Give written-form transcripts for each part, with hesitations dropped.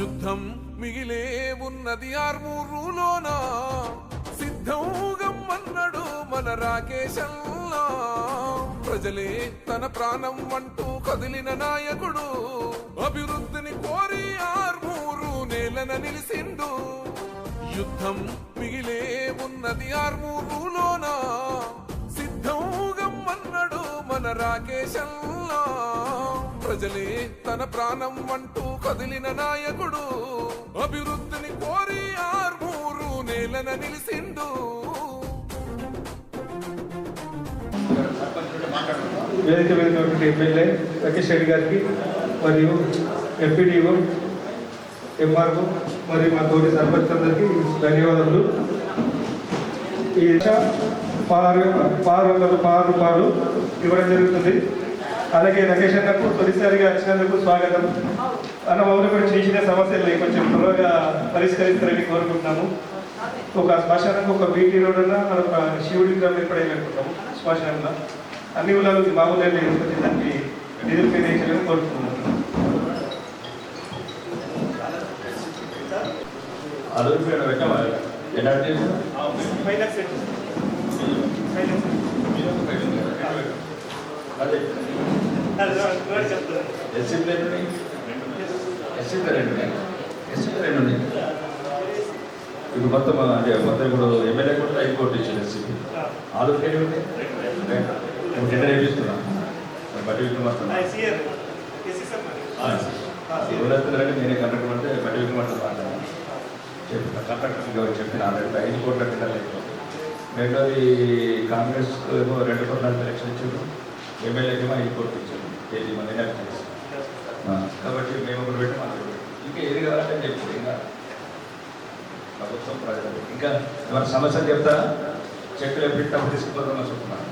యుద్ధం మిగిలే ఉన్నది ఆర్మూరులోన సిద్ధం గమ్మన్నడు మన రాకేశల్లా ప్రజలే తన ప్రాణం అంటూ కదిలిన నాయకుడు అభివృద్ధిని కోరి ఆర్మూరు నేలన నిలిసిండు యుద్ధం మిగిలే ఉన్నది ఆర్మూరులోన సిద్ధం గమ్మన్నడు మన రాకేశల్లా ప్రజలే తన ప్రాణం అంటూ కదిలిన నాయకుడు అభివృద్ధిని కోరి ఆర్మూరు నేలన నిలిసిండు వేదిక మీద ఎమ్మెల్యే రాకేష్ రెడ్డి గారికి మరియు ఎంపీడీఓ ఎంఆర్ఓ మరియు మా తోటి సర్పంచ్ అందరికీ ధన్యవాదములు. ఈ 600 రూపాయలు ఇవ్వడం జరుగుతుంది. అలాగే రాకేష్ అన్నకు తొలిసారిగా వచ్చినందుకు స్వాగతం. అన్న మౌలు కూడా చిన్న చిన్న సమస్యలు కొంచెం త్వరగా పరిష్కరిస్తారని కోరుకుంటున్నాము. ఒక శ్మశానంగా ఒక బీటీ రోడ్ అన్న ఒక శివుడి గ్రామం ఏర్పడేయాలనుకుంటాము. శ్మశానంలో అన్ని ఊళ్ళలో మామూలు దానికి నిధులు కేటాయించాలని కోరుకుంటున్నాము. ఇప్పుడు మొత్తం అంటే మొత్తం ఇప్పుడు ఎమ్మెల్యే కూడా హైకోర్టు ఇచ్చింది ఎస్సీపీ ఆలోచన టెండర్ వేపిస్తున్నా బట్టి విక్రమార్తె ఎవరెత్తున్నారంటే నేనే కండక్టర్ అంటే బట్టి విక్రమార్తె మాట్లాడాను కండక్టర్ చెప్పిన ఆల్రెడీ 5 కోట్ల టెండర్ లేదు. రెండోది కాంగ్రెస్ ఏమో 2 కోట్ల ఎలక్షన్ ఇచ్చారు, ఎమ్మెల్యేకి ఏమో హైకోర్టు ఇచ్చారు కేజీ మంది చేసి. కాబట్టి మేము ఒకటి పెట్టి మాట్లాడు ఇంకా ఏది కావాలంటే చెప్తుంది. ఇంకా ప్రభుత్వం ప్రజలు ఇంకా ఏమైనా సమస్యలు చెప్తారా? చెక్కులు ఎప్పుడు తీసుకుపోతామని చెప్తున్నాను.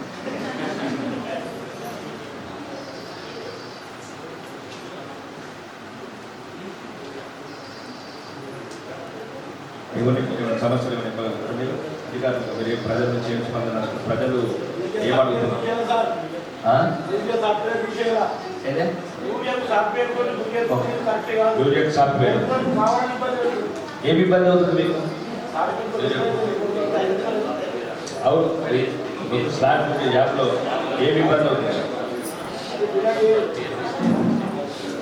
ఇవన్నీ సమస్యలు మీరు అధికారులు మీరు ప్రజల నుంచి ఏం స్పందన, ప్రజలు ఏమడుగుతున్నారు? సాఫ్ట్వేర్ ఏమి ఇబ్బంది అవుతుంది మీకు? అవును, మీకు స్లాట్ యాప్లో ఏమి ఇబ్బంది అవుతుంది?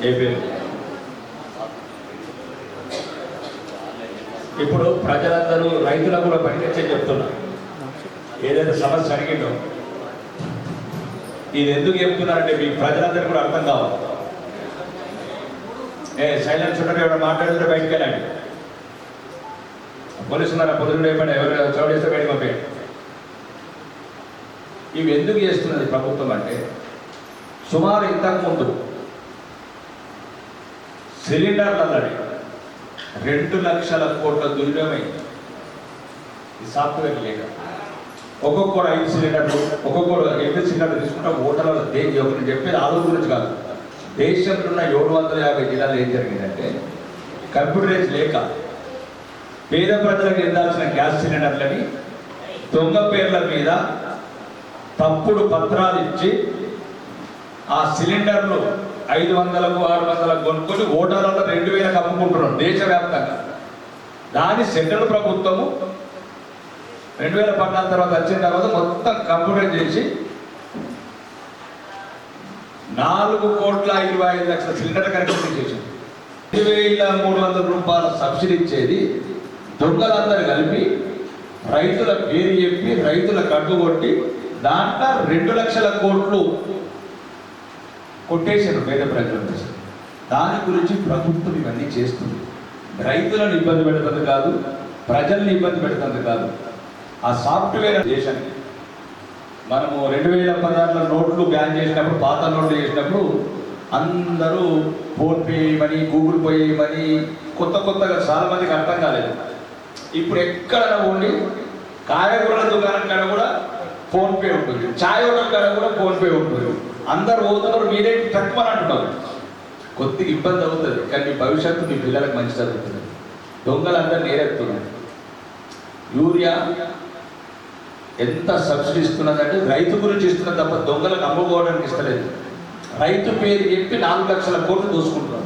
ఏ పేరు? ఇప్పుడు ప్రజలందరూ రైతులకు కూడా పనికొచ్చే చెప్తున్నారు. ఏదైతే సమస్య అడిగిందో ఇది ఎందుకు చెప్తున్నారంటే మీకు ప్రజలందరూ కూడా అర్థం కావాలి. సైలెన్స్ ఉంటే ఎవరు మాట్లాడుతుంటే బయటకు వెళ్ళండి. పోలీసు ఉన్నారా? పొద్దున్న ఏమైనా ఎవరు చోటు చేస్తే బయటకు పంపేయండి. ఇవి ఎందుకు చేస్తున్నది ప్రభుత్వం అంటే సుమారు ఇంతకుముందు సిలిండర్లన్నీ 2 లక్షల కోట్ల దుర్వ్యమైంది ఈ సాఫ్ట్వేర్ లేక. ఒక్కొక్కరు 5 సిలిండర్లు, ఒక్కొక్కరు 8 సిలిండర్లు తీసుకుంటాం. ఓటర్ల నేను చెప్పేది ఆలోచన గురించి కాదు. దేశంలో ఉన్న 750 జిల్లాలో ఏం జరిగిందంటే కంప్యూటరైజ్ లేక పేద ప్రజలకు అందాల్సిన గ్యాస్ సిలిండర్లని దొంగ పేర్ల మీద తప్పుడు పత్రాలు ఇచ్చి ఆ సిలిండర్లు 500కు 600కు కొనుక్కొని ఓటర్లలో 2000కు అమ్ముకుంటున్నాం దేశవ్యాప్తంగా. దాని సెంట్రల్ ప్రభుత్వము 2014 తర్వాత వచ్చిన తర్వాత మొత్తం కంప్యూటర్ చేసి 4,25,00,000 సిలిండర్ కనెక్షన్ చేసింది. 2,300 రూపాయల సబ్సిడీ ఇచ్చేది దొంగలందరూ కలిపి రైతుల పేరు చెప్పి రైతులకు అడ్డుకొట్టి దాంట్లో 2 లక్షల కోట్లు కొట్టేశారు పేద ప్రజలు. దాని గురించి ప్రభుత్వం ఇవన్నీ చేస్తుంది. రైతులను ఇబ్బంది పెడుతుంది కాదు, ప్రజల్ని ఇబ్బంది పెడుతుంది కాదు. ఆ సాఫ్ట్వేర్ దేశానికి మనము 2016లో నోట్లు బ్యాన్ చేసినప్పుడు, పాత నోట్లు చేసినప్పుడు అందరూ ఫోన్పే చేయమని, గూగుల్ పే చేయమని కొత్తగా చాలా మందికి అర్థం కాలేదు. ఇప్పుడు ఎక్కడ ఉండి కాయగూరల దుకాణం కాడ కూడా ఫోన్పే ఉంటుంది, ఛాయ్ హోటల్ కాడ కూడా ఫోన్పే ఉంటుంది. అందరు పోతున్నారు, మీరే తక్కువ అంటున్నారు. కొద్దిగా ఇబ్బంది అవుతుంది, కానీ మీ భవిష్యత్తు మీ పిల్లలకు మంచి జరుగుతుంది. దొంగలందరూ నేరెత్తున్నారు. యూరియా ఎంత సబ్సిడీ ఇస్తున్నదంటే రైతు గురించి ఇస్తున్నది తప్ప దొంగలకు అమ్ముకోవడానికి ఇస్తలేదు. రైతు పేరు చెప్పి 4 లక్షల కోట్లు దోసుకుంటున్నాం.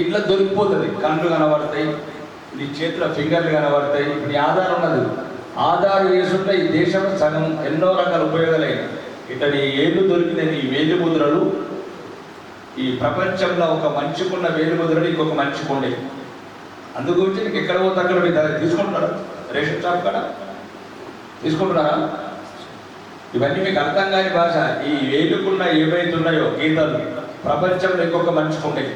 ఇట్లా దొరికిపోతుంది. కళ్ళు కనబడతాయి, నీ చేతిలో ఫింగర్లు కనబడతాయి. ఇప్పుడు నీ ఆధార్ ఉన్నది, ఆధార్ వేసుంటే ఈ దేశంలో సగం ఎన్నో రకాల ఉపయోగాలైన ఇట్లా నీ ఏళ్ళు దొరికిన నీ వేలు ముద్రలు ఈ ప్రపంచంలో ఒక మనిషికున్న వేలు ముద్రలు ఇంకొక మనిషికి ఉండే. అందుగురించి నీకు ఎక్కడ పోతే అక్కడ మీ దగ్గర తీసుకుంటున్నారా? రేషన్ షాప్ కాడ తీసుకుంటున్నారా? ఇవన్నీ మీకు అర్థం కాని భాష. ఈ వేలుకున్న ఏవైతున్నాయో గీతాలు ప్రపంచంలో ఇంకొక మనిషికి ఉండేవి.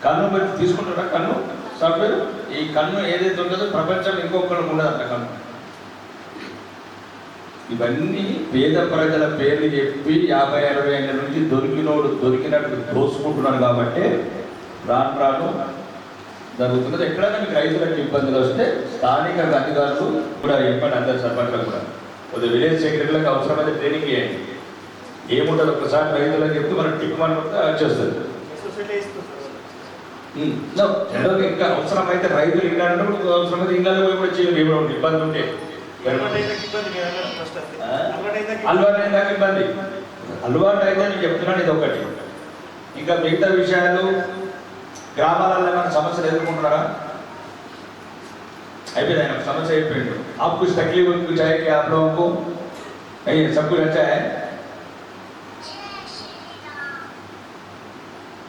కన్ను పెట్టి తీసుకుంటారా? కన్ను సాఫ్ట్వేర్ ఈ కన్ను ఏదైతే ఉంటుందో ప్రపంచంలో ఇంకొకరికి ఉండదంట కన్ను. ఇవన్నీ పేద ప్రజల పేర్లు చెప్పి 50-60 ఏళ్ళ నుంచి దొరికినోడు దొరికినట్టు దోసుకుంటున్నాడు. కాబట్టి రాను రాను జరుగుతున్నది. ఎక్కడైనా మీకు రైతులకు ఇబ్బందులు వస్తే స్థానిక అధికారులు కూడా చెప్పండి. అందరు సర్పంచ్లకు కూడా కొద్దిగా విలేజ్ సెక్రటరీలకు అవసరమైతే ట్రైనింగ్ చేయండి. ఏముంటుంది ఒకసారి రైతులకు చెప్తే మనం టిక్ మనం వచ్చేస్తుంది. జనరల్గా ఇంకా అవసరమైతే రైతులు ఇంకా అవసరమైతే ఇంకా పోయి కూడా చేయాలి. ఏమైనా ఇబ్బంది ఉంటే అలవాటు అయిందాక ఇబ్బంది. అలవాటు అయితే నేను చెప్తున్నాను ఇది ఒకటి. ఇంకా మిగతా విషయాలు గ్రామాలలో ఏమైనా సమస్యలు ఎదుర్కొంటున్నారా? అయిపోయింది. ఆయన సమస్య అయిపోయింది. आप कुछ तकलीफ कुछ है कि आप लोगों को? नहीं, सब कुछ अच्छा है.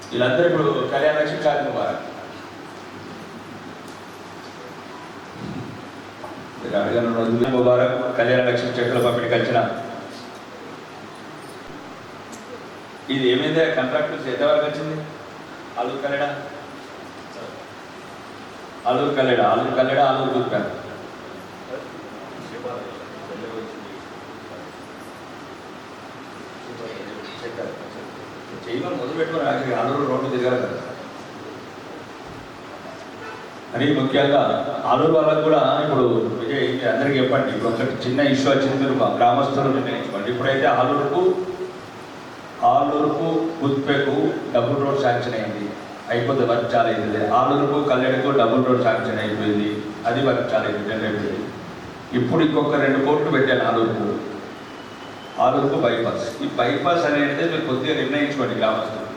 వీళ్ళందరూ ఇప్పుడు కళ్యాణ లక్ష్మి షాది ముబారక్ ముబారక్ కళ్యాణ లక్ష్మి చెక్కుల పంపిణీకి వచ్చిన ఇది ఏమైంది? కాంట్రాక్ట్ ఎంతవరకు వచ్చింది? ఆలూరు కల్లెడ ఆలూరు గుర్తుపెట్ట చేయమని మొదలు పెట్టుకుని ఆలూరు రోడ్డు తిరగాలి కదా అని. ముఖ్యంగా ఆలూరు వాళ్ళకు కూడా ఇప్పుడు విజయ్ అందరికీ చెప్పండి. ఇప్పుడు ఒకటి చిన్న ఇష్యూ వచ్చింది, మీరు గ్రామస్తులు నిర్ణయించుకోండి. ఇప్పుడైతే ఆలూరుకు గుత్పెకు డబుల్ రోడ్ శాంక్షన్ అయింది, అయిపోతుంది. వర్క్ చాలా అవుతుంది. ఆలూరుకు కల్లెడకు డబుల్ రోడ్ శాంక్షన్ అయిపోయింది, అది వర్క్ చాలా అయిపోయింది. ఇప్పుడు ఇంకొక 2 కోట్లు పెట్టాను ఆలూరుకు బైపాస్. ఈ బైపాస్ అనేది మీరు కొద్దిగా నిర్ణయించుకోండి గ్రామస్తులు.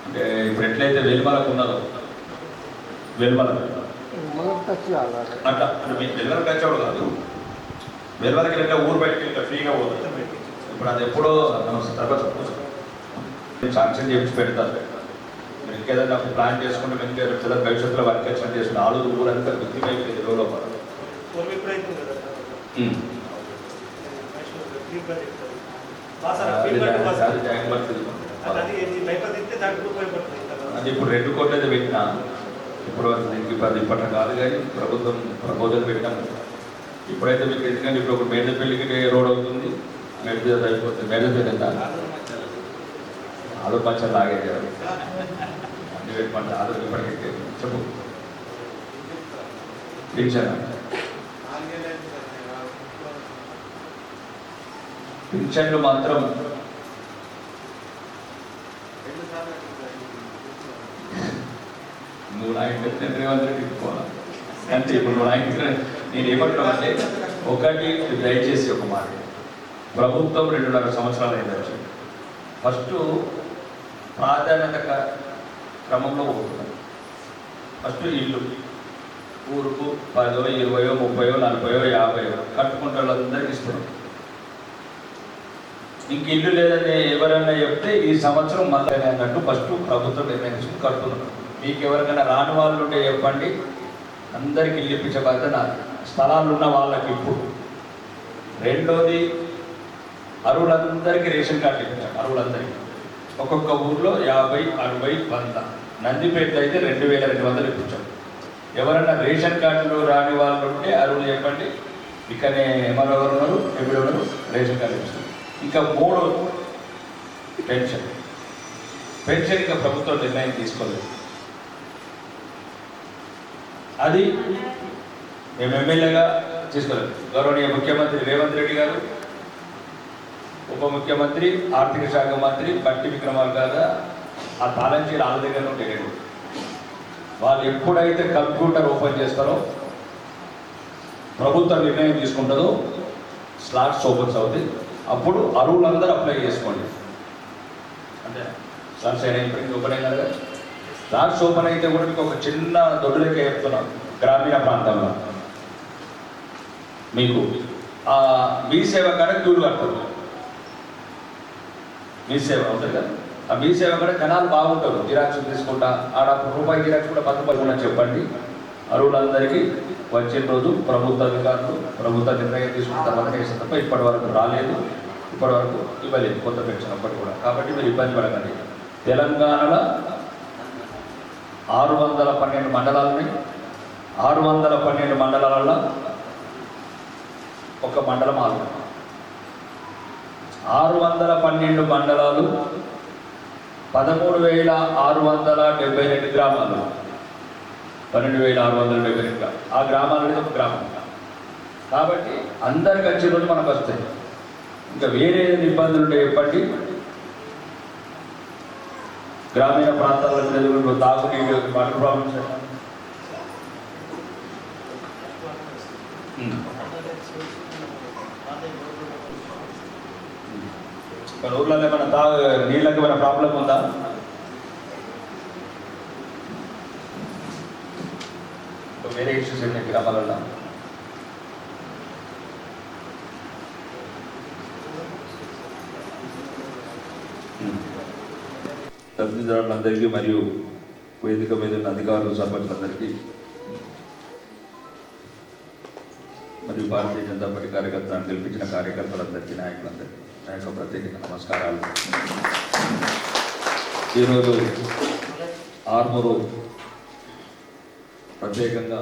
అంటే ఇప్పుడు ఎట్లయితే వెలుమలకు ఉన్నదో వెలుమల అట్లా అంటే మీకు వెలుమలకు వచ్చాడు కాదు, వెలుమలకి వెళ్ళే ఊరు బయటకి వెళ్తే ఫ్రీగా పోతుంది. ఇప్పుడు అది ఎప్పుడో తర్వాత శాంక్షన్ చేసి పెడతారు. మీరు ఇంకేదైనా ప్లాన్ చేసుకుంటే ఇంకా పిల్లలు భవిష్యత్తులో వర్క్ ఎక్స్పెక్ట్ చేసుకుంటే ఆలూరు ఊరంతా గుర్తిపోయింది రోజులో అది ఇప్పుడు 2 కోట్లు అయితే పెట్టినా ఇప్పుడు ఇప్పట్లో కాదు కానీ ప్రభుత్వం ప్రపోజల్ పెట్టాము. ఇప్పుడైతే మీకు ఎందుకంటే ఇప్పుడు ఒక మేడపల్లికి రోడ్ అవుతుంది, మేడపల్లి అయిపోతుంది. మేడపల్లి ఎంత ఆలూరు పంచాలు లాగే అన్ని పెట్టమంటే ఆలూరు ఇప్పటికైతే చెప్పు పింఛన్లు మాత్రం నువ్వు నా ఇంటి రేవంత్ రెడ్డికి పోవాలి అంటే ఇప్పుడు నువ్వు నా ఇంటి నేను ఏమంటున్నావు అంటే ఒకటి దయచేసి ఒక మాట. ప్రభుత్వం 2.5 సంవత్సరాలు అయింది. ఫస్ట్ ప్రాధాన్యత క్రమంలో పోతున్నాం. ఫస్ట్ ఇల్లు ఊరుకు 10, 20, 30, 40, 50 కట్టుకుంటే వాళ్ళందరికీ ఇస్తున్నాం. ఇంక ఇల్లు లేదని ఎవరైనా చెప్తే ఈ సంవత్సరం మళ్ళీ అన్నట్టు ఫస్ట్ ప్రభుత్వం నిర్ణయించుకుని కడుతున్నాం. మీకు ఎవరికైనా రాని వాళ్ళు ఉంటే చెప్పండి, అందరికి ఇల్లు ఇప్పించే బాధ్యత నాది. స్థలాలు ఉన్న వాళ్ళకి ఇప్పుడు. రెండోది అరువులందరికీ రేషన్ కార్డు ఇప్పించాం. అరువులందరికీ ఒక్కొక్క ఊర్లో 50, 60, 100. నందిపేటలో అయితే 2200 ఇప్పించాం. ఎవరైనా రేషన్ కార్డులు రాని వాళ్ళు ఉంటే అరువులు చెప్పండి. ఇక్కడనే ఎవరు ఉన్నారు, ఎవరు ఉన్నారు, రేషన్ కార్డు ఇప్పిస్తాం. ఇంకా 3 పెన్షన్ ఇంకా ప్రభుత్వం నిర్ణయం తీసుకోలేదు. అది మేము ఎమ్మెల్యేగా తీసుకోలేదు. గౌరవనీయ ముఖ్యమంత్రి రేవంత్ రెడ్డి గారు, ఉప ముఖ్యమంత్రి ఆర్థిక శాఖ మంత్రి బట్టి విక్రమార్క గారు ఆ తాళంచీలు వాళ్ళ దగ్గర ఉంటాయి. వాళ్ళు ఎప్పుడైతే కంప్యూటర్ ఓపెన్ చేస్తారో ప్రభుత్వం నిర్ణయం తీసుకుంటుందో స్లాట్స్ ఓపెన్స్ అవుతాయి. అప్పుడు అరువులందరూ అప్లై చేసుకోండి. అంటే లాస్ట్ అయినా ఇప్పటికీ ఓపెన్ అయినారు కదా. లాస్ట్ ఓపెన్ అయితే కూడా మీకు ఒక చిన్న దొడ్డులెక్క చెప్తున్నాం. గ్రామీణ ప్రాంతంలో మీకు మీ సేవ కాడ క్యూలు కడతారు. మీ సేవ ఉంటుంది కదా, ఆ మీ సేవ కూడా జనాలు బాగుంటారు. జిరాక్స్ తీసుకుంటా ఆడ రూపాయి జిరాక్స్ కూడా 10 రూపాయలు చెప్పండి. అరువులందరికీ వచ్చిన రోజు ప్రభుత్వ అధికారులు ప్రభుత్వ నిర్ణయం తీసుకున్న తర్వాత చేసిన తప్ప ఇప్పటి వరకు రాలేదు, ఇప్పటి వరకు ఇవ్వలేదు కొత్త పెన్షన్ అప్పటి కూడా. కాబట్టి మీరు ఇబ్బంది పడకండి. తెలంగాణలో 612 మండలాలని 612 మండలాలలో ఒక మండలం 612 మండలాలు 13,672 గ్రామాలు, 12,672 గ్రామాలు. ఆ గ్రామాలు అనేది ఒక గ్రామం. కాబట్టి అందరికి వచ్చే రోజు మనకు వస్తాయి. ఇంకా వేరే ఇబ్బందులు ఉంటే చెప్పండి. గ్రామీణ ప్రాంతాల్లో ప్రజలు తాగునీరు వాటర్ ప్రాబ్లమ్స్ మన ఊర్లలో ఏమైనా నీళ్ళకి ఏమైనా ప్రాబ్లం ఉందా? వేరే ఇష్యూస్ ఏంటి గ్రామాలలో? తల్లిదండ్రులందరికీ మరియు వేదిక మీద ఉన్న అధికారులు సర్పంచులందరికీ మరియు భారతీయ జనతా పార్టీ కార్యకర్తలను గెలిపించిన కార్యకర్తలందరికీ నాయకులందరికీ నా యొక్క ప్రత్యేక నమస్కారాలు. ఈరోజు ఆర్మూరు ప్రత్యేకంగా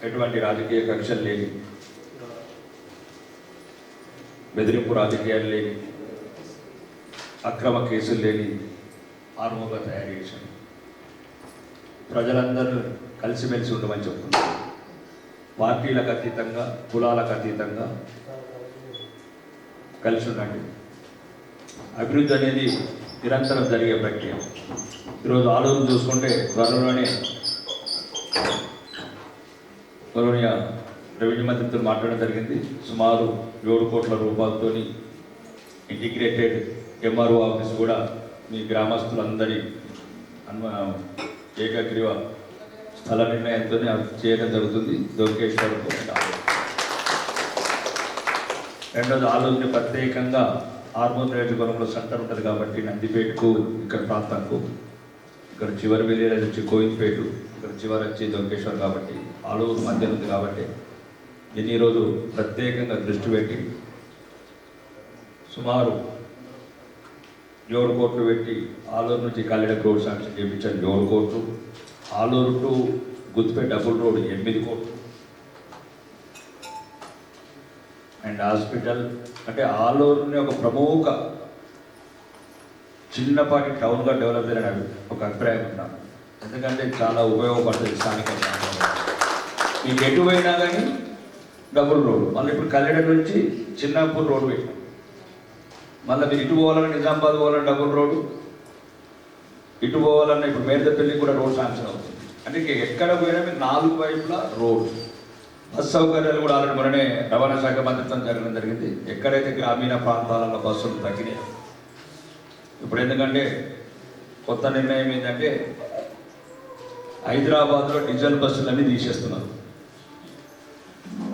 ఎటువంటి రాజకీయ కక్షలు లేని, బెదిరింపు రాజకీయాలు లేని, అక్రమ కేసులు లేని ఆర్మూరుగా తయారు చేశాను. ప్రజలందరూ కలిసిమెలిసి ఉండమని చెప్తున్నారు. పార్టీలకు అతీతంగా, కులాలకు అతీతంగా కలిసి ఉండండి. అభివృద్ధి అనేది నిరంతరం జరిగే ప్రక్రియ. ఈరోజు ఆలోచన చూసుకుంటే త్వరలోనే గౌరవనీయ రెవెన్యూ మంత్రితో మాట్లాడడం జరిగింది. సుమారు 7 కోట్ల రూపాయలతో ఇంటిగ్రేటెడ్ ఎంఆర్ఓ ఆఫీస్ కూడా మీ గ్రామస్తులందరి ఏకగ్రీవ స్థల నిర్ణయంతో చేయడం జరుగుతుంది. దొంకేశ్వరకు రెండోది ఆలోచన ప్రత్యేకంగా ఆర్మూర్ నియోజకవర్గంలో సెంటర్ ఉంటుంది కాబట్టి నందిపేటకు, ఇక్కడ ప్రాంతానికి, ఇక్కడ చివరి విలేజ్ వచ్చి కోయిన్పేట, ఇక్కడ చివరి వచ్చి దొంకేశ్వర్ కాబట్టి ఆలూరు మధ్య ఉంది కాబట్టి ఎన్ని రోజు ప్రత్యేకంగా దృష్టి పెట్టి సుమారు 7 కోట్లు పెట్టి ఆలూరు నుంచి కల్లెడకు రోడ్ శాంక్షన్ చేయించాను 7 కోట్లు. ఆలూరు టు గుత్తిపేట డబుల్ రోడ్ 8 కోట్లు. అండ్ హాస్పిటల్ అంటే ఆలూరుని ఒక ప్రముఖ చిన్నపాటి టౌన్గా డెవలప్ చేయాలని ఒక అభిప్రాయం ఉన్నాను. ఎందుకంటే చాలా ఉపయోగపడుతుంది స్థానిక ప్రాంతంలో. మీకు ఎటు పోయినా కానీ డబుల్ రోడ్. మళ్ళీ ఇప్పుడు కల్లెడ నుంచి చిన్నాపూర్ రోడ్ పెట్టాం. మళ్ళీ మీరు ఇటు పోవాలని నిజామాబాద్ పోవాలని డబుల్ రోడ్డు, ఇటు పోవాలన్నా ఇప్పుడు మేడపల్లికి కూడా రోడ్ శాంక్షన్ అవుతుంది. అంటే ఎక్కడ పోయినా మీరు 4 వైపులా రోడ్. బస్ సౌకర్యాలు కూడా ఆల్రెడీ మొన్ననే రవాణా శాఖ మంత్రిత్వం జరగడం జరిగింది. ఎక్కడైతే గ్రామీణ ప్రాంతాలలో బస్సులు తగ్గినాయి. ఇప్పుడు ఎందుకంటే కొత్త నిర్ణయం ఏంటంటే హైదరాబాద్లో డీజిల్ బస్సులన్నీ తీసేస్తున్నారు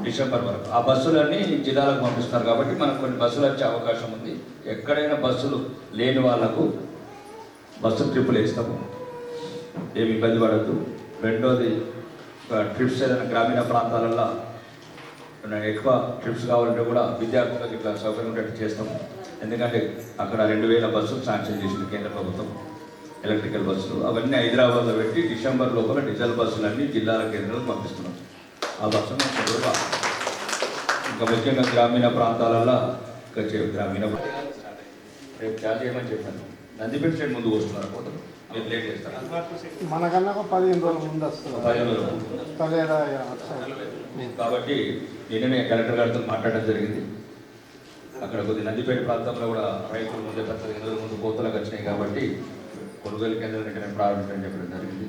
డిసెంబర్ వరకు. ఆ బస్సులన్నీ జిల్లాలకు పంపిస్తున్నారు కాబట్టి మనకు కొన్ని బస్సులు వచ్చే అవకాశం ఉంది. ఎక్కడైనా బస్సులు లేని వాళ్లకు బస్సు ట్రిప్పులు వేస్తాము, ఏమి ఇబ్బంది పడద్దు. రెండోది ట్రిప్స్ ఏదైనా గ్రామీణ ప్రాంతాలలో ఎక్కువ ట్రిప్స్ కావాలంటే కూడా విద్యార్థులకు ఇట్లా సౌకర్యం ఉండేట్టు చేస్తాము. ఎందుకంటే అక్కడ 2000 బస్సులు శాంక్షన్ చేసింది కేంద్ర ప్రభుత్వం, ఎలక్ట్రికల్ బస్సులు. అవన్నీ హైదరాబాద్లో పెట్టి డిసెంబర్ లోపల డీజిల్ బస్సులన్నీ జిల్లాల కేంద్రాలకు పంపిస్తున్నాం. ఆ బస్సును ఇంకా ముఖ్యంగా గ్రామీణ ప్రాంతాలలో గ్రామీణ రేపు చార్జ్ చేయమని చెప్పాను. నందిపేట సైడ్ ముందు వస్తున్నారు, పోతారు మీరు లేట్ చేస్తారు. మనకన్నా 15 రోజుల ముందు వస్తుంది. 15 రోజుల కాబట్టి నిన్ననే కలెక్టర్ గారితో మాట్లాడడం జరిగింది. అక్కడ కొద్ది నందిపేట ప్రాంతంలో కూడా రైతులు ముందే 15 రోజుల ముందు కోతలకు వచ్చినాయి కాబట్టి కొనుగోలు కేంద్రాలు వెంటనే ప్రారంభించడం చెప్పడం జరిగింది.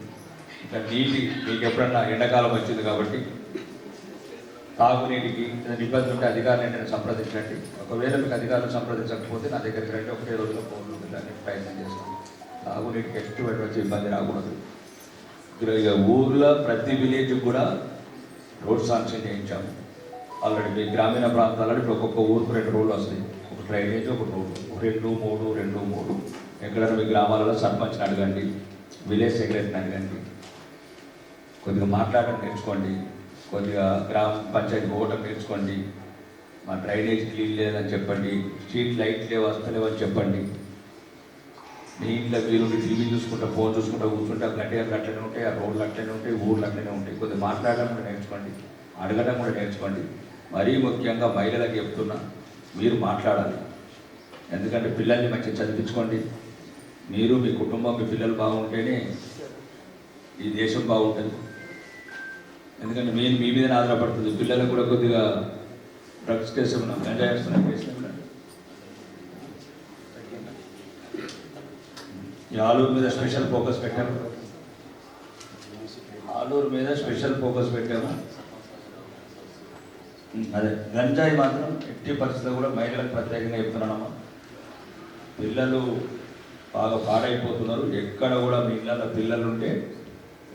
ఇంకా నీటి మీకు ఎప్పుడన్నా ఎండాకాలం వచ్చింది కాబట్టి తాగునీటికి ఇబ్బంది ఉంటే అధికారులు వెంటనే సంప్రదించండి. ఒకవేళ మీకు అధికారులు సంప్రదించకపోతే నా దగ్గరికి రండి, 1 రోజులో ఫోన్లు దాన్ని ప్రయత్నం చేస్తాను. తాగునీటికి ఎటువంటి వచ్చే ఇబ్బంది రాకూడదు. ఇక ఊర్లో ప్రతి విలేజ్ కూడా రోడ్ శాంక్షన్ చేయించాము ఆల్రెడీ. మీ గ్రామీణ ప్రాంతాలలో ఇప్పుడు ఒక్కొక్క ఊరికి 2 రోడ్లు వస్తాయి, ఒక డ్రైనేజ్, ఒక రోడ్డు, 2, 3 ఎక్కడైనా మీ గ్రామాలలో సర్పంచ్ని అడగండి, విలేజ్ సెక్రటరీని అడగండి, కొద్దిగా మాట్లాడడం నేర్చుకోండి, కొద్దిగా గ్రామ పంచాయతీ ఓటర్ నేర్చుకోండి, మా డ్రైనేజ్ క్లీన్ లేదని చెప్పండి, స్ట్రీట్ లైట్ లేవు వస్తలేవు అని చెప్పండి. మీ ఇంట్లో వీళ్ళు టీవీ చూసుకుంటా ఫోన్ చూసుకుంటా కూర్చుంటే గట్టిగా అట్లనే ఉంటాయి, ఆ రోడ్లు అట్లనే ఉంటాయి, ఊర్లు అట్లనే ఉంటాయి. కొద్దిగా మాట్లాడడం కూడా నేర్చుకోండి, అడగడం కూడా నేర్చుకోండి. మరీ ముఖ్యంగా మహిళలకు చెప్తున్నా, మీరు మాట్లాడాలి. ఎందుకంటే పిల్లల్ని మంచిగా చదివించుకోండి. మీరు, మీ కుటుంబం, మీ పిల్లలు బాగుంటేనే ఈ దేశం బాగుంటుంది. ఎందుకంటే మీ మీదనే ఆధారపడుతుంది. పిల్లలకు కూడా కొద్దిగా డ్రగ్స్ కేసు ఉన్నాం, ఎంజాయ్ చేస్తున్నాం కేసు. ఈ ఆలూరు మీద స్పెషల్ ఫోకస్ పెట్టాము. ఆలూరు మీద స్పెషల్ ఫోకస్ పెట్టాము. అదే గంజాయి మాత్రం ఎట్టి పరిస్థితుల్లో కూడా మహిళలకు ప్రత్యేకంగా చెప్తున్నానమ్మా. పిల్లలు బాగా పాడైపోతున్నారు. ఎక్కడ కూడా మీ ఇళ్ళలో పిల్లలు ఉంటే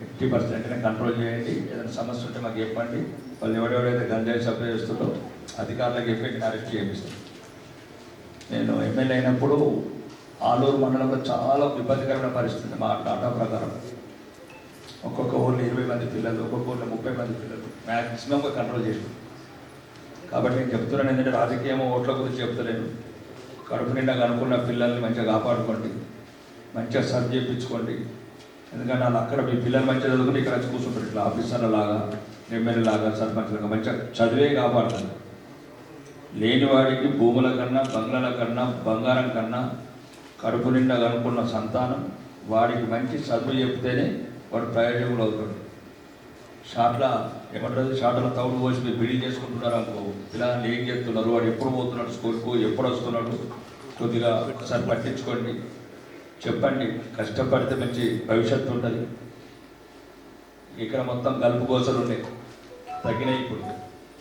ఎట్టి పర్సెంట్నే కంట్రోల్ చేయండి. ఏదైనా సమస్య ఉంటే మాకు చెప్పండి. వాళ్ళు ఎవరెవరైతే గంజాయి సప్లై చేస్తుందో అధికారులకు చెప్పి అరెస్ట్ చేపిస్తాం. నేను ఎమ్మెల్యే అయినప్పుడు ఆలూరు మండలంలో చాలా ఇబ్బందికరమైన పరిస్థితి. మా డాటా ప్రకారం ఒక్కొక్క ఊళ్ళో 20 మంది పిల్లలు, ఒక్కొక్క ఊళ్ళో 30 మంది పిల్లలు మ్యాక్సిమంగా కంట్రోల్ చేసాం. కాబట్టి నేను చెప్తున్నాను ఏంటంటే రాజకీయం ఓట్ల గురించి చెప్తలేను. కడుపు నిండా అనుకున్న పిల్లల్ని మంచిగా కాపాడుకోండి, మంచిగా సర్వ్ చేయించుకోండి. ఎందుకంటే వాళ్ళు అక్కడ మీ పిల్లలు మంచిగా చదువుకుని ఇక్కడ వచ్చి కూర్చుంటారు. ఇట్లా ఆఫీసర్ల లాగా, ఎమ్మెల్యే లాగా, సర్పంచ్ లాగా మంచిగా చదివే కాపాడుతుంది. లేనివాడికి భూముల కన్నా, బంగ్లాల కన్నా, బంగారం కన్నా కడుపు నిండా అనుకున్న సంతానం వాడికి మంచి చదువు చెప్తేనే వాడు ప్రయోజకులు అవుతాడు. షాట్ల ఏమంటారు, షాట్ల తౌడు పోసి మీరు బిడీ చేసుకుంటున్నారు అనుకో, పిల్లలు ఏం చెప్తున్నారు, వాడు ఎప్పుడు పోతున్నాడు స్కూల్కు, ఎప్పుడు వస్తున్నాడు, కొద్దిగా ఒకసారి పట్టించుకోండి, చెప్పండి. కష్టపడితే మంచి భవిష్యత్తు ఉంటుంది. ఇక్కడ మొత్తం గల్పు కోసలు ఉన్నాయి, తగ్గినాయి. ఇప్పుడు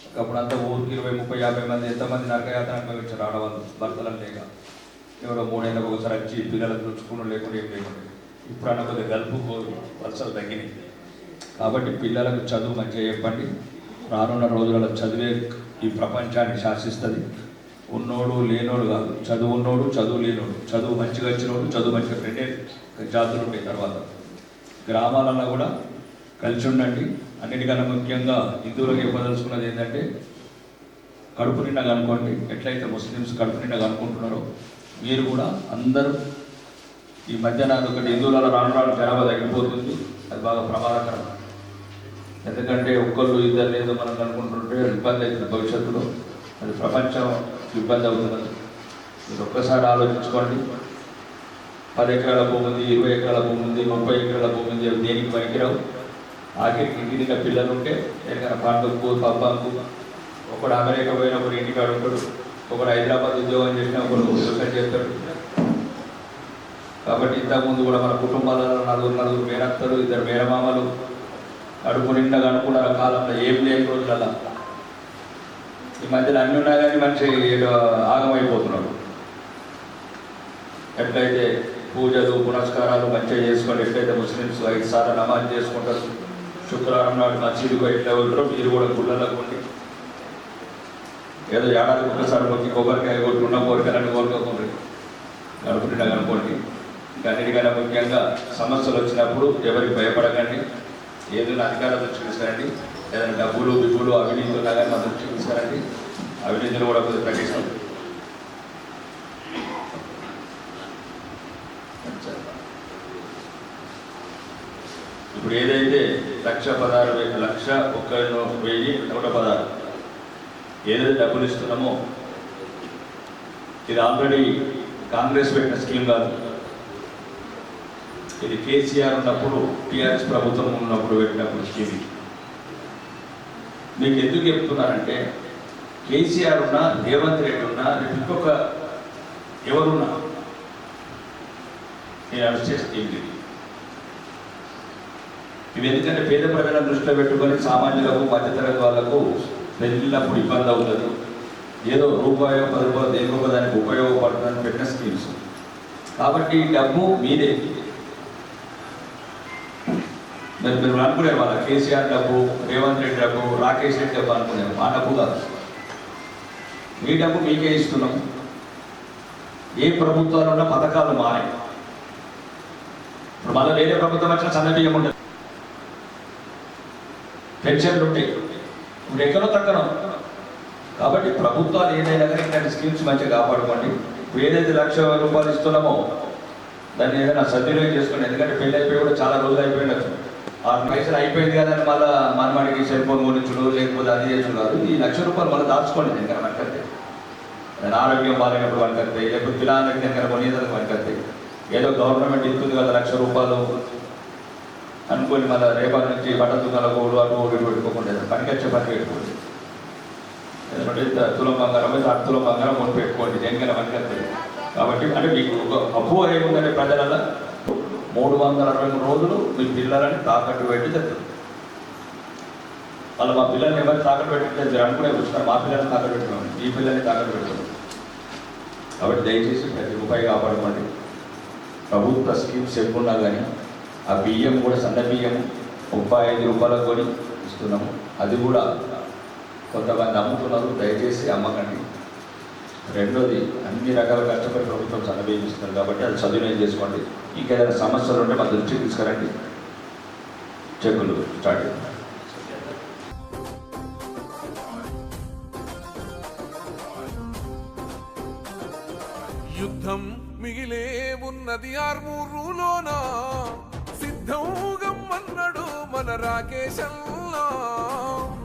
ఒకప్పుడు అంతా ఊరికి 20, 30, 50 మంది ఎంతమంది నరకయాత్ర అనుభవించారు ఆడవాళ్ళు, భర్తలను లేక. ఎవరో 3 ఏళ్ళకు ఒకసారి వచ్చి పిల్లలకు రుచుకుని లేకుండా ఏం లేకుండా. ఇప్పుడు అన్న కొద్దిగా గల్పు వర్షాలు తగ్గినాయి. కాబట్టి పిల్లలకు చదువు మంచిగా చెప్పండి. రానున్న రోజులలో చదివే ఈ ప్రపంచాన్ని శాసిస్తుంది. ఉన్నోడు లేనోడు కాదు, చదువు ఉన్నోడు, చదువు లేనోడు, చదువు మంచిగా వచ్చినోడు, చదువు మంచిగా 2 జాతులు ఉంటాయి. తర్వాత గ్రామాలలో కూడా కలిసి ఉండండి. అన్నిటికన్నా ముఖ్యంగా హిందువులకు చెప్పదలుచుకున్నది ఏంటంటే కడుపు నిండా కనుక్కోండి. ఎట్లయితే ముస్లిమ్స్ కడుపు నిండా కనుక్కుంటున్నారో మీరు కూడా అందరూ. ఈ మధ్యన ఒకటి హిందువులలో రాను జనాభా తగ్గిపోతుంది. అది బాగా ప్రమాదకరం. ఎందుకంటే ఒక్కళ్ళు ఇద్దరు లేదో మనం అనుకుంటుంటే ఇబ్బంది అవుతుంది భవిష్యత్తులో. అది ప్రపంచం ఇబ్బంది అవుతున్నది. మీరు ఒక్కసారి ఆలోచించుకోండి. 10 ఎకరాల భూమి ఉంది, 20 ఎకరాల భూమి ఉంది, 30 ఎకరాల భూమి ఉంది, అవి దేనికి పనికిరావు. ఆఖరికి ఇంటి దగ్గర పిల్లలు ఉంటే ఎక్కడికైనా పండుగకు, పబ్బాకు, ఒకడు అమెరికా పోయిన ఒకడు ఇంటికాడు ఉంటాడు, ఒకడు హైదరాబాద్ ఉద్యోగం చేసిన ఒకడు వ్యవసాయం చేస్తాడు. కాబట్టి ఇంతకుముందు కూడా మన కుటుంబాలలో 4 మేనత్తలు, 2 మేనమామలు కడుపు నిండా అనుకున్న కాలంలో ఏం లేని రోజులలో. ఈ మధ్యలో అన్ని ఉన్నా కానీ మనిషి ఆగమైపోతున్నాడు. ఎట్లయితే పూజలు పునస్కారాలు మంచిగా చేసుకొని, ఎట్లయితే ముస్లిమ్స్ 5 సార్లు నమాజ్ చేసుకుంటారు, శుక్రవారం నాడు మసీదుకు ఎట్లా ఉంటారో మీరు కూడా గుళ్ళలకు ఉండి ఏదో ఏడాదికి ఒకసారి వచ్చి కొబ్బరికాయ కొట్టుకున్న కోరికలను కోరుకోకుండా కడుపు నిండా కనుకోండి. ఇంకా అన్నిటికన్నా ముఖ్యంగా సమస్యలు వచ్చినప్పుడు ఎవరికి భయపడకండి. ఏదైనా అధికారుల దృష్టికి తీసుకురండి. ఏదైనా డబ్బులు బిబ్బులు అవినీతి ఉన్నా కానీ మా దృష్టికి తీసుకురండి. అవినీతిని కూడా కొద్దిగా తగ్గిస్తాం. ఇప్పుడు ఏదైతే 1,16,116 ఏదైతే డబ్బులు ఇస్తున్నామో ఇది ఆల్రెడీ కాంగ్రెస్ పెట్టిన స్కీమ్ కాదు. ఇది కేసీఆర్ ఉన్నప్పుడు, టీఆర్ఎస్ ప్రభుత్వం ఉన్నప్పుడు పెట్టినప్పుడు స్కీమ్. మీకు ఎందుకు చెప్తున్నారంటే కేసీఆర్ ఉన్నా, రేవంత్ రెడ్డి ఉన్నా, ఇంకొక ఎవరున్నా నేను అరెస్ట్ స్కీమ్ ఇది. ఇవి ఎందుకంటే పేద ప్రజలను దృష్టిలో పెట్టుకొని సామాన్యులకు, మధ్యతరగతి వాళ్ళకు వెళ్ళినప్పుడు ఇబ్బంది అవుతుంది. ఏదో రూపాయో 10 రూపాయలు దేనికొక దానికి ఉపయోగపడుతుందని పెట్టిన స్కీమ్స్. కాబట్టి ఈ డబ్బు మీదే. మీరు అనుకునేవారు వాళ్ళ కేసీఆర్ డబ్బు, రేవంత్ రెడ్డి డబ్బు, రాకేష్ రెడ్డి డబ్బు అనుకునేవారు. మా డబ్బు కాదు, మీ డబ్బు మీకే ఇస్తున్నాం. ఏ ప్రభుత్వాలు ఉన్న పథకాలు మారాయి. ఇప్పుడు మళ్ళీ వేరే ప్రభుత్వం వచ్చిన సన్నబియ్యం ఉంటుంది, పెన్షన్లు ఉంటాయి, ఇప్పుడు ఎక్కడో తగ్గను. కాబట్టి ప్రభుత్వాలు ఏదైనా కానీ ఇట్లాంటి స్కీమ్స్ మంచిగా కాపాడుకోండి. ఏదైతే ₹1,00,000 ఇస్తున్నామో దాన్ని ఏదైనా సద్వినియోగం చేసుకోండి. ఎందుకంటే పెళ్ళి అయిపోయి కూడా చాలా రోజులు అయిపోయినచ్చు. 6 పైసలు అయిపోయింది కదా అని మళ్ళీ మనవాడికి సెల్ ఫోన్ కొనిచ్చుడు లేకపోతే అది చేసుడు కాదు. ఈ ₹1,00,000 మళ్ళీ దాచుకోండి దగ్గర మనకైతే. ఆరోగ్యం బాగాలేనప్పుడు పనికొస్తాయి, లేకపోతే పిల్లలకి దగ్గర కొనేదానికి పనికొస్తాయి. ఏదో గవర్నమెంట్ ఇస్తుంది కదా ₹1,00,000 అనుకోని మళ్ళీ రేపటి నుంచి బట్టల దుకాణాలకు అటు పెట్టుకోకుండా పనికొచ్చే పని పెట్టుకోండి. ఎందుకంటే తులం బంగారం 8 తులం బంగారం కొని పెట్టుకోండి, దేనికైనా పనికొస్తుంది. కాబట్టి అంటే మీకు ఒక అపోహ ఏముందంటే ప్రజలలో 363 రోజులు మీ పిల్లలని తాకట్టు పెట్టి తెస్తారు. వాళ్ళు మా పిల్లల్ని ఎవరు తాకట్టు పెట్టి అనుకునే కూర్చున్నారు, మా పిల్లల్ని తాకట్టు పెట్టుకున్నాం, ఈ పిల్లల్ని తాకట్టు పెట్టుకున్నాం. కాబట్టి దయచేసి ప్రతి రూపాయి కాపాడుకోండి. ప్రభుత్వ స్కీమ్స్ ఎక్కున్నా కానీ ఆ బియ్యం కూడా సన్న బియ్యం ₹35 కొని ఇస్తున్నాము. అది కూడా కొంతమంది అమ్ముతున్నారు, దయచేసి అమ్మకండి. రెండోది, అన్ని రకాల కష్టపడి ప్రభుత్వం సన్న బియ్యం ఇస్తున్నారు కాబట్టి అది సద్వినియోగం చేసుకోండి. ఇంకేదైనా సమస్యలు ఉంటే మా దృష్టికి తీసుకురండి. చెక్కులు స్టార్ట్ చేద్దాం. యుద్ధం మిగిలే ఉన్నది ఆర్మూరులోన, సిద్ధంగమ్మన్నాడు మన రాకేశల్లా.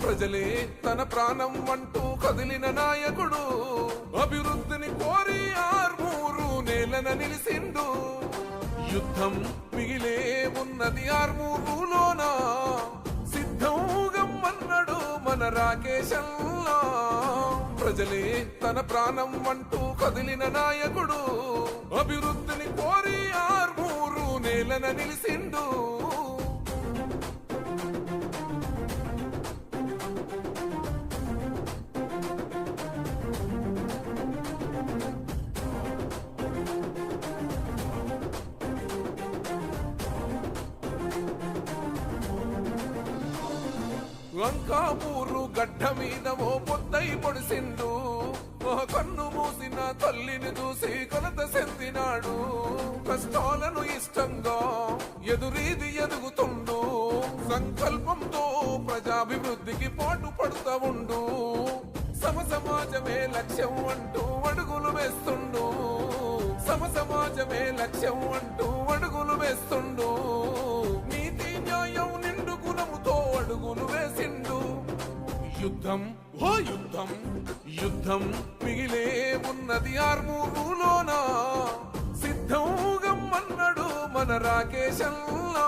ప్రజలే తన ప్రాణం అంటూ కదిలిన నాయకుడు, అభివృద్ధిని కోరి ఆర్మూరు నేలన నిలిసిండు. యుద్ధం మిగిలే ఉన్నది ఆర్మూరులోన, సిద్ధంగమ్మన్నాడు మన రాకేశల్లా. ప్రజలే తన ప్రాణం అంటూ కదిలిన నాయకుడు, అభివృద్ధిని కోరి ఆర్మూరు నేలన నిలిసిండు. లంకాపూరు గడ్డ మీద ఓ పొద్దై పొడిసిండు, కన్ను మూసిన తల్లిని చూసి కొలత చెందినాడు. కష్టాలను ఇష్టంగా ఎదురీది ఎదుగుతుండు, సంకల్పంతో ప్రజాభివృద్ధికి పాటు పడుతూ ఉండు. సమాజమే లక్ష్యం అంటూ అడుగులు వేస్తుండు, సమాజమే లక్ష్యం అంటూ అడుగులు వేస్తుండు. నీతి న్యాయం నిండు గుణముతో అడుగులు వేసిండు. యుద్ధం ఓ యుద్ధం, యుద్ధం మిగిలే ఉన్నది ఆర్మూరులోన, సిద్ధంగమ్మన్నాడు మన రాకేశల్లా.